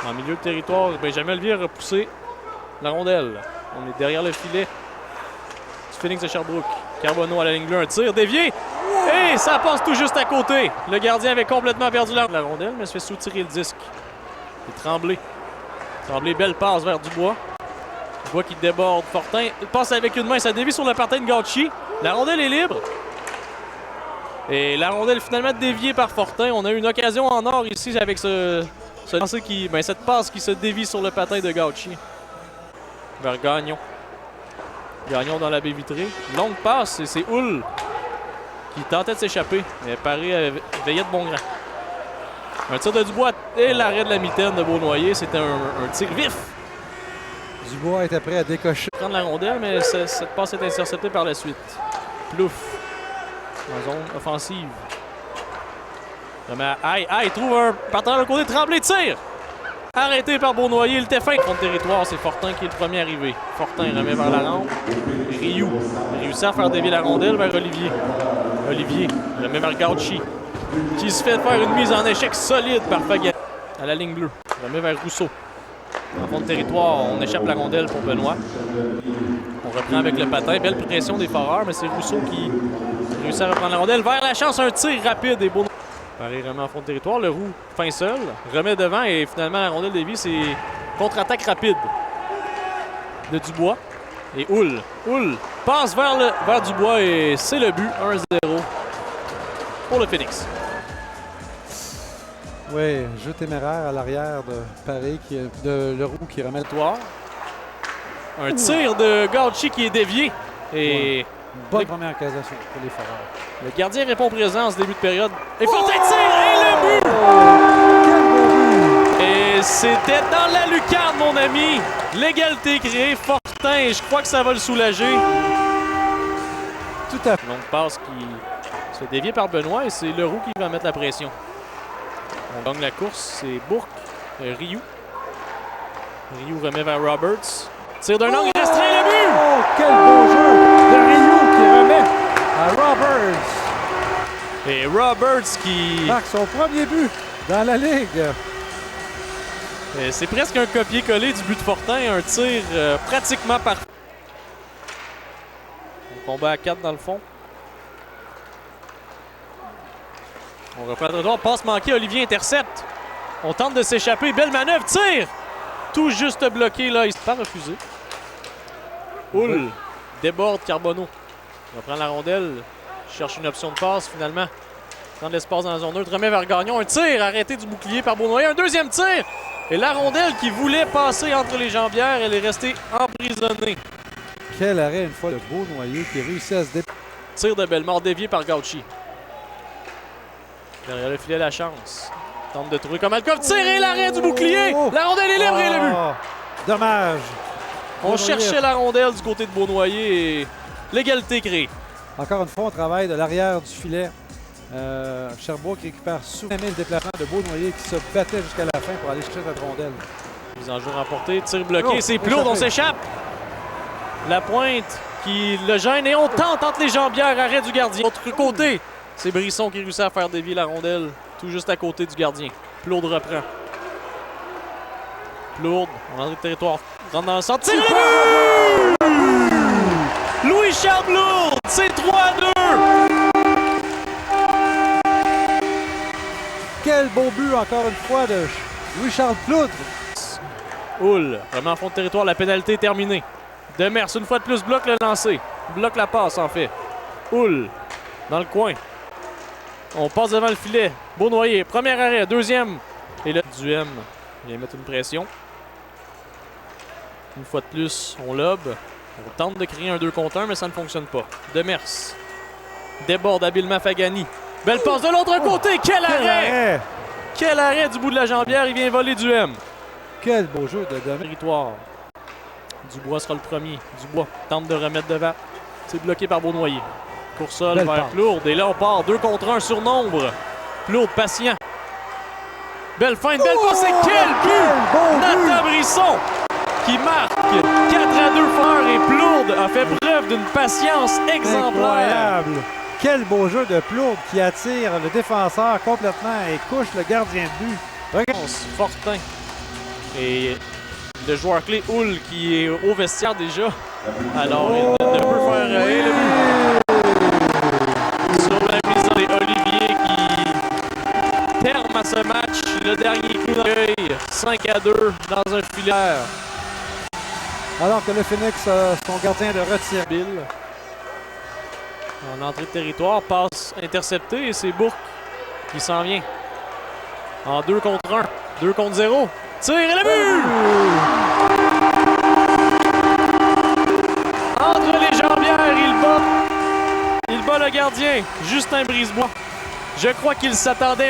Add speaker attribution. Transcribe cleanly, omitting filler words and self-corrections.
Speaker 1: En milieu de territoire, Benjamin Olivier a repoussé la rondelle. On est derrière le filet du Phoenix de Sherbrooke. Carbonneau à la ligne bleue, un tir dévié. Et ça passe tout juste à côté. Le gardien avait complètement perdu la rondelle, mais se fait soutirer le disque. Et Tremblay. Tremblay, belle passe vers Dubois. Dubois qui déborde. Fortin passe avec une main, ça dévie sur le patin de Gauchi. La rondelle est libre. Et la rondelle finalement déviée par Fortin. On a eu une occasion en or ici avec cette passe qui se dévie sur le patin de Gauchi. Vers Gagnon. Gagnon dans la baie vitrée. Longue passe et c'est Hull qui tentait de s'échapper. Mais Paris veillait de bon grand. Un tir de Dubois et l'arrêt de la mitaine de Beaunoyer. C'était un tir vif.
Speaker 2: Dubois était prêt à décocher.
Speaker 1: Prendre la rondelle, mais cette passe est interceptée par la suite. Plouf. En zone offensive. Il trouve un partenaire de côté. Tremblay tire. Arrêté par Beaunoyer. Il était fin contre le territoire. C'est Fortin qui est le premier arrivé. Fortin remet vers la rampe. Rioux réussit à faire dévier la rondelle vers Olivier. Olivier remet vers Gauchi, qui se fait faire une mise en échec solide par Fagan à la ligne bleue. Remet vers Rousseau. En fond de territoire, on échappe la rondelle pour Benoît. On reprend avec le patin. Belle pression des foreurs, mais c'est Rousseau qui réussit à reprendre la rondelle. Vers la chance, un tir rapide et beau. Paris remet en fond de territoire. Le Roux fin seul. Remet devant et finalement la rondelle dévie. C'est contre-attaque rapide de Dubois. Et Hull passe vers Dubois et c'est le but. 1-0 pour le Phoenix.
Speaker 2: Oui, jeu téméraire à l'arrière de Paris, de Leroux qui remet le toit.
Speaker 1: Un tir de Gauchi qui est dévié. Et
Speaker 2: bonne première occasion pour les Foreurs.
Speaker 1: Le gardien répond présent en ce début de période. Et Fortin tire et le but! Et c'était dans la lucarne, mon ami. L'égalité créée. Fortin, je crois que ça va le soulager.
Speaker 2: Tout à fait.
Speaker 1: Longue passe qui se fait dévier par Benoît et c'est Leroux qui va mettre la pression. On gagne la course, c'est Bourque, Rioux. Rioux remet vers Roberts. Tire d'un angle restreint, le but!
Speaker 2: Oh, quel beau jeu de Rioux qui remet à Roberts.
Speaker 1: Et Roberts qui
Speaker 2: marque son premier but dans la Ligue.
Speaker 1: C'est presque un copier-coller du but de Fortin, un tir pratiquement parfait. On combat à 4 dans le fond. On reprend le trottoir, passe manquée, Olivier intercepte. On tente de s'échapper, belle manœuvre, tire! Tout juste bloqué là, il s'est pas refusé. Hull déborde Carbonneau. On reprend la rondelle, cherche une option de passe finalement. Prend de l'espace dans la zone neutre, remet vers Gagnon, un tir arrêté du bouclier par Beaunoyer, un deuxième tir! Et la rondelle qui voulait passer entre les jambières, elle est restée emprisonnée.
Speaker 2: Quel arrêt une fois de Beaunoyer qui réussit à se dépasser.
Speaker 1: Tir de Bellemare dévié par Gauchi. Derrière le filet, la chance. Tente de trouver comme Malkov. Tirer l'arrêt du bouclier. La rondelle est libre et le but.
Speaker 2: Dommage.
Speaker 1: On cherchait la rondelle du côté de Beaunoyer et l'égalité créée.
Speaker 2: Encore une fois, on travaille de l'arrière du filet. Sherbrooke récupère souvent le déplacement de Beaunoyer qui se battait jusqu'à la fin pour aller chercher cette rondelle.
Speaker 1: Mise en jeu remportée, tir bloqué, c'est Plourde, on s'échappe. La pointe qui le gêne et on tente entre les jambières, arrêt du gardien. Autre côté, c'est Brisson qui réussit à faire dévier la rondelle tout juste à côté du gardien. Plourde reprend. Plourde, on entre le territoire, rentre dans le centre, tire le but! Louis-Charles Plourde, c'est 3-2!
Speaker 2: Quel beau but encore une fois de Louis-Charles Plourde.
Speaker 1: Hull remet en fond de territoire, la pénalité est terminée. Demers, une fois de plus, bloque le lancer. Bloque la passe, en fait. Hull, dans le coin. On passe devant le filet. Beaunoyer, premier arrêt, deuxième. Et là, Duhem vient mettre une pression. Une fois de plus, on lobe. On tente de créer un 2 contre 1, mais ça ne fonctionne pas. Demers déborde habilement Fagani. Belle passe de l'autre côté. Quel arrêt! Quel arrêt du bout de la jambière. Il vient voler Duhem.
Speaker 2: Quel beau jeu de Demers.
Speaker 1: Territoire. Dubois sera le premier. Dubois tente de remettre devant. C'est bloqué par Beaunoyer. Coursol vers Plourde. Et là, on part 2 contre 1 sur nombre. Plourde patient. Belle feinte, belle passe. Et quel but! Nathan Brisson qui marque 4-2 fort. Et Plourde a fait preuve d'une patience exemplaire.
Speaker 2: Incroyable. Quel beau jeu de Plourde qui attire le défenseur complètement et couche le gardien de but.
Speaker 1: Regarde. Fortin Et le joueur clé, Hull, qui est au vestiaire déjà. Alors, il ne peut faire et le but sur la mise des Olivier qui terme à ce match. Le dernier coup d'œil, 5-2 dans un filet.
Speaker 2: Alors que le Phoenix a son gardien de retir.
Speaker 1: Bill. En entrée de territoire, passe interceptée et c'est Bourque qui s'en vient. En 2 contre 1, 2 contre 0. Tire et le but! Entre les jambières, il bat le gardien, Justin Brisebois. Je crois qu'il s'attendait